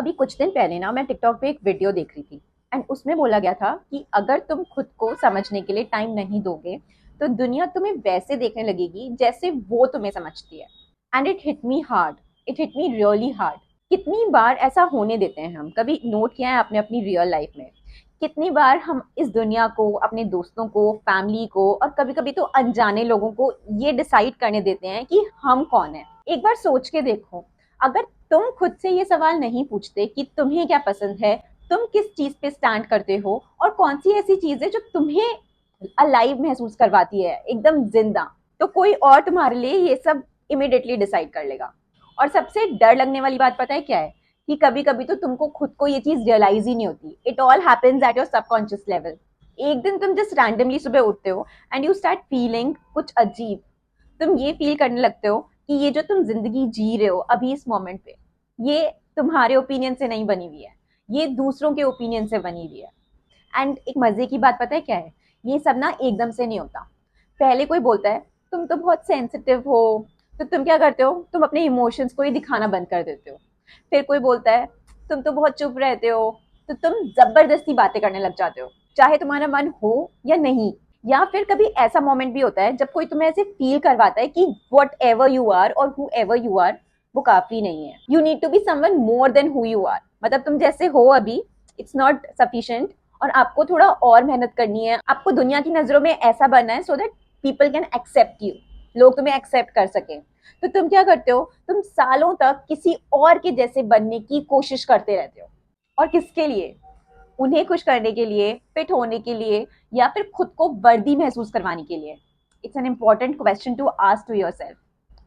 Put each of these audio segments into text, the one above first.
अभी कुछ दिन पहले ना मैं टिकटॉक पे एक वीडियो देख रही थी एंड उसमें बोला गया था कि अगर तुम खुद को समझने के लिए टाइम नहीं दोगे तो दुनिया तुम्हें वैसे देखने लगेगी जैसे वो तुम्हें समझती है। And it hit me hard, it hit me really hard. कितनी बार ऐसा होने देते हैं हम, कभी नोट किया है आपने अपनी रियल लाइफ में? कितनी बार हम इस दुनिया को, अपने दोस्तों को, फैमिली को और कभी कभी तो अनजाने लोगों को ये डिसाइड करने देते हैं कि हम कौन है। एक बार सोच के देखो, अगर तुम खुद से ये सवाल नहीं पूछते कि तुम्हें क्या पसंद है, तुम किस चीज पे स्टैंड करते हो और कौन सी ऐसी चीज है जो तुम्हें अलाइव महसूस करवाती है, एकदम जिंदा, तो कोई और तुम्हारे लिए ये सब इमिडिएटली डिसाइड कर लेगा। और सबसे डर लगने वाली बात पता है क्या है? कि कभी कभी तो तुमको खुद को ये चीज रियलाइज ही नहीं होती। It all happens at your subconscious level. एक दिन तुम जस्ट रैंडमली सुबह उठते हो एंड यू स्टार्ट फीलिंग कुछ अजीब। तुम ये फील करने लगते हो कि ये जो तुम जिंदगी जी रहे हो अभी इस मोमेंट पे, ये तुम्हारे ओपिनियन से नहीं बनी हुई है, ये दूसरों के ओपिनियन से बनी हुई है। एंड एक मजे की बात पता है क्या है? ये सब ना एकदम से नहीं होता। पहले कोई बोलता है तुम तो बहुत सेंसिटिव हो, तो तुम क्या करते हो, तुम अपने इमोशंस को ही दिखाना बंद कर देते हो। फिर कोई बोलता है तुम तो बहुत चुप रहते हो, तो तुम जबरदस्ती बातें करने लग जाते हो, चाहे तुम्हारा मन हो या नहीं। या फिर कभी ऐसा मोमेंट भी होता है जब कोई तुम्हें ऐसे फील करवाता है कि वट एवर यू आर और हु एवर यू आर वो काफी नहीं है। You need to be someone more than who you are. मतलब तुम जैसे हो अभी, इट्स नॉट सफिशिएंट, और आपको थोड़ा और मेहनत करनी है। आपको दुनिया की नजरों में ऐसा बनना है so that people can accept you, लोग तुम्हें एक्सेप्ट कर सके। तो तुम क्या करते हो, तुम सालों तक किसी और के जैसे बनने की कोशिश करते रहते हो। और किसके लिए? उन्हें खुश करने के लिए, फिट होने के लिए, या फिर खुद को वर्दी महसूस करवाने के लिए? It's an important question to ask to yourself.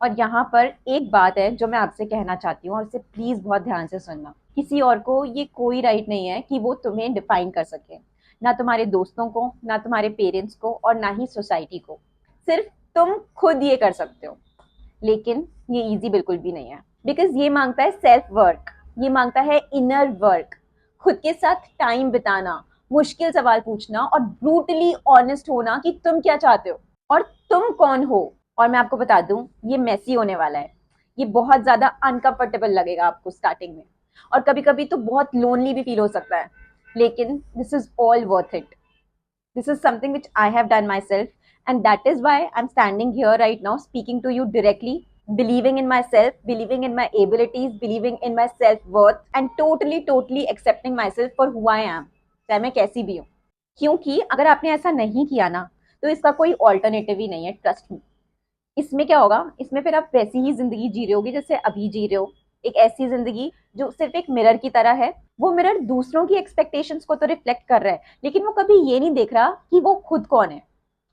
और यहाँ पर एक बात है जो मैं आपसे कहना चाहती हूँ, और इसे प्लीज बहुत ध्यान से सुनना। किसी और को ये कोई राइट नहीं है कि वो तुम्हें डिफाइन कर सके, ना तुम्हारे दोस्तों को, ना तुम्हारे पेरेंट्स को, और ना ही सोसाइटी को। सिर्फ तुम खुद ये कर सकते हो। लेकिन ये इजी बिल्कुल भी नहीं है, बिकॉज ये मांगता है सेल्फ वर्क, ये मांगता है इनर वर्क, खुद के साथ टाइम बिताना, मुश्किल सवाल पूछना और ब्रूटली ऑनेस्ट होना कि तुम क्या चाहते हो और तुम कौन हो। और मैं आपको बता दूं, ये मेसी होने वाला है। ये बहुत ज्यादा अनकंफर्टेबल लगेगा आपको स्टार्टिंग में, और कभी कभी तो बहुत लोनली भी फील हो सकता है। लेकिन this is all worth it. This is something which I have done myself, and that is why I'm standing here right now speaking to you directly, believing in myself, believing in my abilities, believing in my self-worth, and totally accepting myself for who I am, चाहे मैं कैसी भी हूँ। क्योंकि अगर आपने ऐसा नहीं किया ना, तो इसका कोई ऑल्टरनेटिव ही नहीं है, ट्रस्ट मी। इसमें क्या होगा, इसमें फिर आप वैसी ही जिंदगी जी रहे होगे जैसे अभी जी रहे हो। एक ऐसी जिंदगी जो सिर्फ एक मिरर की तरह है। वो मिरर दूसरों की एक्सपेक्टेशंस को तो रिफ्लेक्ट कर रहा है, लेकिन वो कभी ये नहीं देख रहा कि वो खुद कौन है।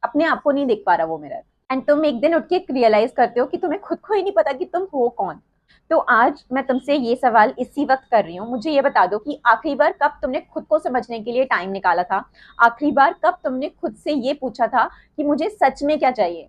अपने आप को नहीं देख पा रहा वो मिरर। एंड तुम एक दिन उठ के रियलाइज करते हो कि तुम्हें खुद को ही नहीं पता कि तुम हो कौन। तो आज मैं तुमसे ये सवाल इसी वक्त कर रही हूँ, मुझे ये बता दो कि आखिरी बार कब तुमने खुद को समझने के लिए टाइम निकाला था? आखिरी बार कब तुमने खुद से ये पूछा था कि मुझे सच में क्या चाहिए?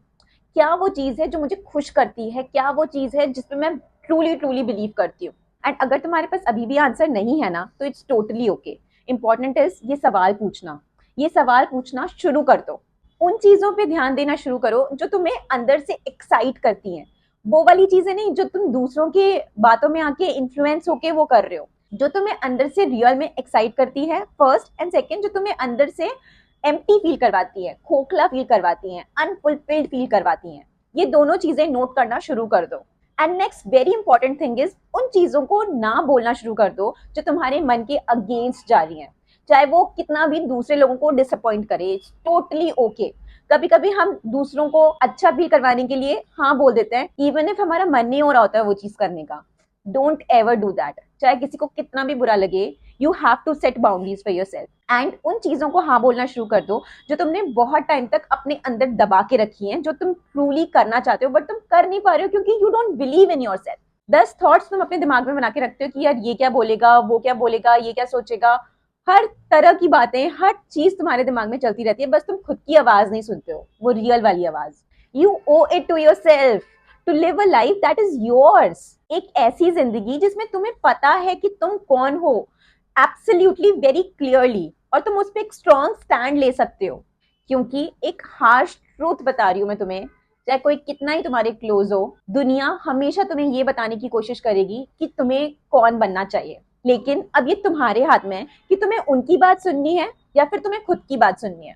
क्या वो चीज है जो मुझे खुश करती है? क्या वो चीज है जिसपे मैं ट्रूली बिलीव करती हूँ? एंड अगर तुम्हारे पास अभी भी आंसर नहीं है ना, तो it's totally okay. Important is ये सवाल पूछना। ये सवाल पूछना शुरू कर दो। उन चीजों पे ध्यान देना शुरू करो जो तुम्हें अंदर से एक्साइट करती हैं। वो वाली चीजें नहीं जो तुम दूसरों के बातों में आके इन्फ्लुएंस होके वो कर रहे हो। जो तुम्हें अंदर से रियल में एक्साइट करती है, फर्स्ट, एंड सेकेंड जो तुम्हें अंदर से एम्प्टी फील करवाती है, खोखला फील करवाती हैं, अनफुलफिल्ड फील करवाती हैं। ये दोनों चीजें नोट करना शुरू कर दो। And next very important thing is, उन चीजों को ना बोलना शुरू कर दो जो तुम्हारे मन के अगेंस्ट जा रही हैं, चाहे वो कितना भी दूसरे लोगों को डिसअपॉइंट करे। It's totally okay. कभी कभी हम दूसरों को अच्छा फील करवाने के लिए हाँ बोल देते हैं, इवन इफ हमारा मन नहीं हो रहा होता है वो चीज करने का। Don't ever do that. चाहे किसी को कितना भी बुरा लगे, you have to set boundaries for yourself. And उन चीजों को हाँ बोलना शुरू कर दो जो तुमने बहुत टाइम तक अपने अंदर दबा के रखी हैं, जो तुम ट्रूली करना चाहते हो बट तुम कर नहीं पा रहे हो क्योंकि you don't believe in yourself. 10 thoughts तुम अपने दिमाग में बना के रखते हो कि यार ये क्या बोलेगा, वो क्या बोलेगा, ये क्या सोचेगा। हर तरह की बातें, हर चीज तुम्हारे दिमाग में चलती रहती है, बस तुम खुद की आवाज नहीं सुनते हो, वो रियल वाली आवाज। You owe it to yourself to live a life that is yours. एक ऐसी जिंदगी जिसमें तुम्हें पता है कि तुम कौन हो, एब्सोल्युटली वेरी क्लियरली, और तुम उस पर एक स्ट्रॉन्ग स्टैंड ले सकते हो। क्योंकि एक हार्श ट्रूथ बता रही हूँ मैं तुम्हें, चाहे कोई कितना ही तुम्हारे क्लोज हो, दुनिया हमेशा तुम्हें ये बताने की कोशिश करेगी कि तुम्हें कौन बनना चाहिए। लेकिन अब ये तुम्हारे हाथ में है कि तुम्हें उनकी बात सुननी है या फिर तुम्हें खुद की बात सुननी है।